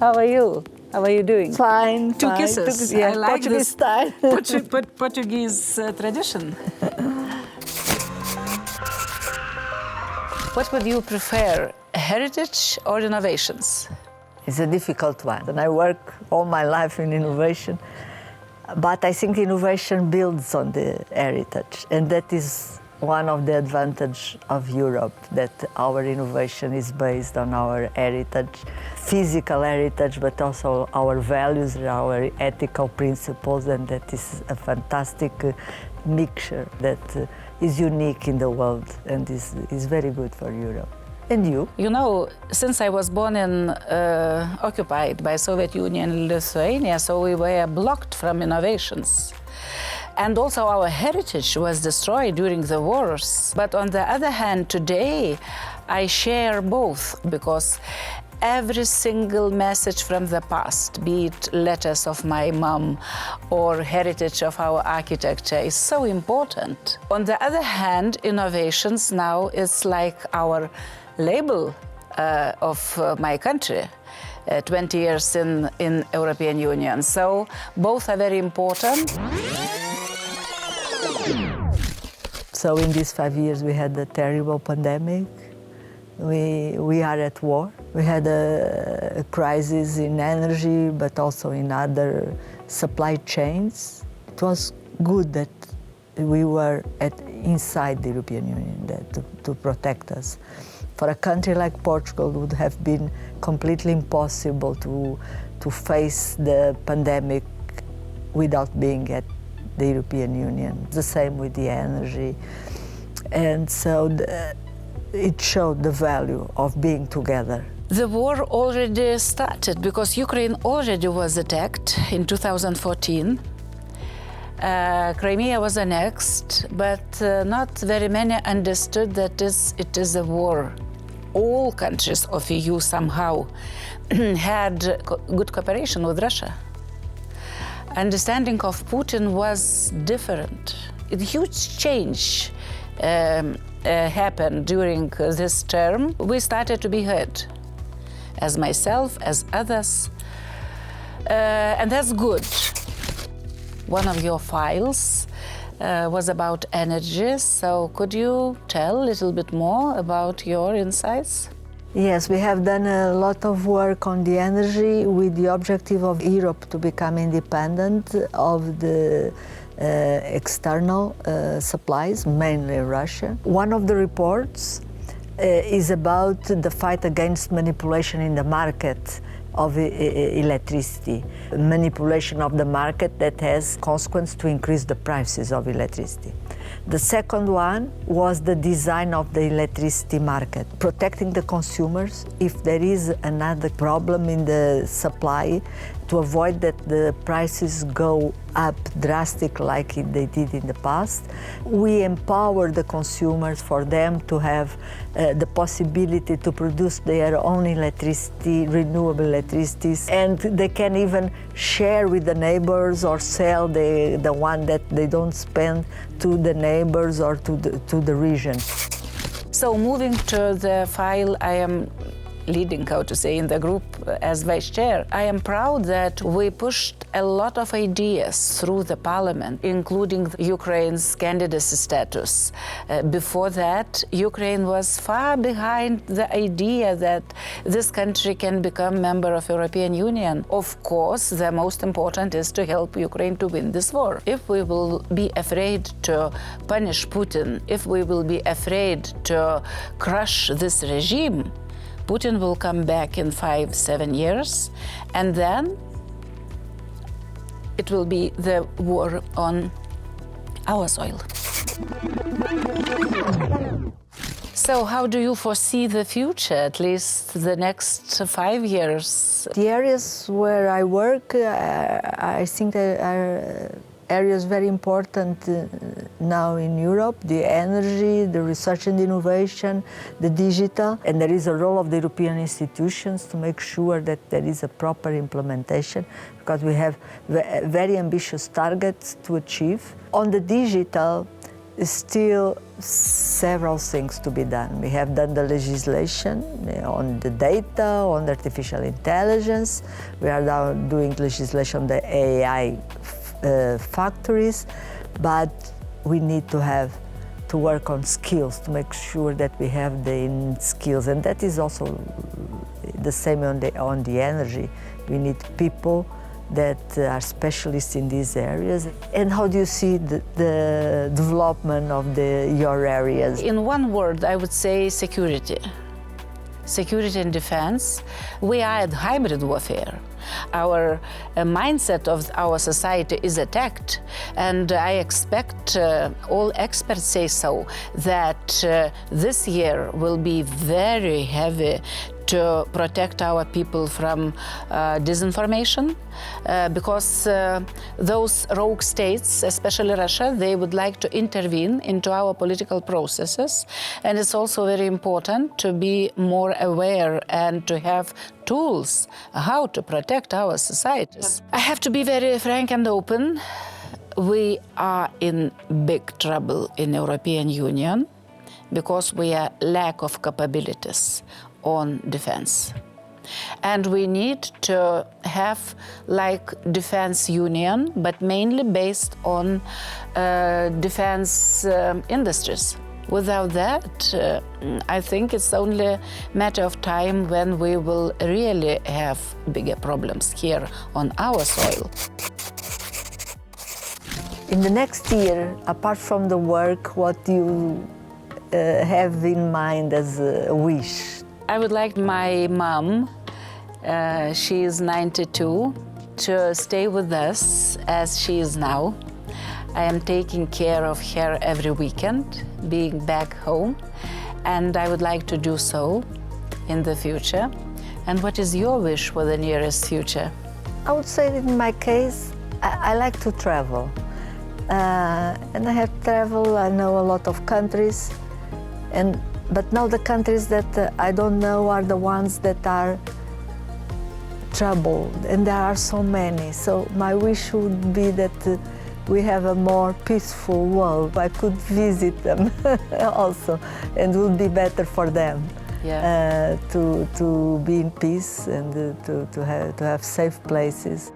How are you? How are you doing? Fine. Two kisses. Yeah, I like Portuguese this style. Portuguese tradition. What would you prefer, heritage or innovations? It's a difficult one. And I work all my life in innovation, but I think innovation builds on the heritage, and that is one of the advantages of Europe, that our innovation is based on our heritage, physical heritage, but also our values, our ethical principles, and that is a fantastic mixture that is unique in the world and is very good for Europe. And you? You know, since I was born in occupied by Soviet Union, Lithuania, so we were blocked from innovations. And also our heritage was destroyed during the wars. But on the other hand, today I share both, because every single message from the past, be it letters of my mom or heritage of our architecture, is so important. On the other hand, innovations now is like our label of my country. 20 years in European Union. So both are very important. So in these 5 years we had a terrible pandemic. We are at war. We had a crisis in energy, but also in other supply chains. It was good that we were inside the European Union to protect us. For a country like Portugal, it would have been completely impossible to face the pandemic without being at the European Union. The same with the energy. And so it showed the value of being together. The war already started because Ukraine already was attacked in 2014. Crimea was annexed, but not very many understood that it is a war. All countries of EU somehow had good cooperation with Russia. Understanding of Putin was different. A huge change happened during this term. We started to be heard, as myself, as others, and that's good. One of your files was about energy, so could you tell a little bit more about your insights? Yes, we have done a lot of work on the energy with the objective of Europe to become independent of the external supplies, mainly Russia. One of the reports is about the fight against manipulation in the market of electricity, manipulation of the market that has consequence to increase the prices of electricity. The second one was the design of the electricity market, protecting the consumers if there is another problem in the supply, to avoid that the prices go up drastically like they did in the past. We empower the consumers for them to have the possibility to produce their own electricity, renewable electricity, and they can even share with the neighbors or sell the one that they don't spend to the neighbors or to the region. So moving to the file I am leading, how to say, in the group as vice chair, I am proud that we pushed a lot of ideas through the parliament, including Ukraine's candidacy status. Before that, Ukraine was far behind the idea that this country can become member of European Union. Of course, the most important is to help Ukraine to win this war. If we will be afraid to punish Putin, if we will be afraid to crush this regime, Putin will come back in 5-7 years, and then it will be the war on our soil. So how do you foresee the future, at least the next 5 years? The areas where I work, I think there are areas very important now in Europe: the energy, the research and innovation, the digital. And there is a role of the European institutions to make sure that there is a proper implementation, because we have very ambitious targets to achieve. On the digital, still several things to be done. We have done the legislation on the data, on artificial intelligence. We are now doing legislation on the AI factories, but we need to work on skills to make sure that we have the skills, and that is also the same on the energy. We need people that are specialists in these areas. And how do you see the development of your areas? In one word, I would say security. Security and defense. We are at hybrid warfare. Our mindset of our society is attacked, and I expect all experts say so, that this year will be very heavy to protect our people from disinformation, because those rogue states, especially Russia, they would like to intervene into our political processes. And it's also very important to be more aware and to have tools how to protect our societies. I have to be very frank and open. We are in big trouble in European Union because we are lack of capabilities on defense. And we need to have like defense union, but mainly based on defense industries. Without that, I think it's only a matter of time when we will really have bigger problems here on our soil. In the next year, apart from the work, what do you have in mind as a wish? I would like my mom, she is 92, to stay with us as she is now. I am taking care of her every weekend, being back home, and I would like to do so in the future. And what is your wish for the nearest future? I would say that in my case, I like to travel. And I have traveled, I know a lot of countries, but now the countries that I don't know are the ones that are troubled, and there are so many. So my wish would be that we have a more peaceful world. I could visit them also, and it would be better for them. Yeah. To be in peace and to have safe places.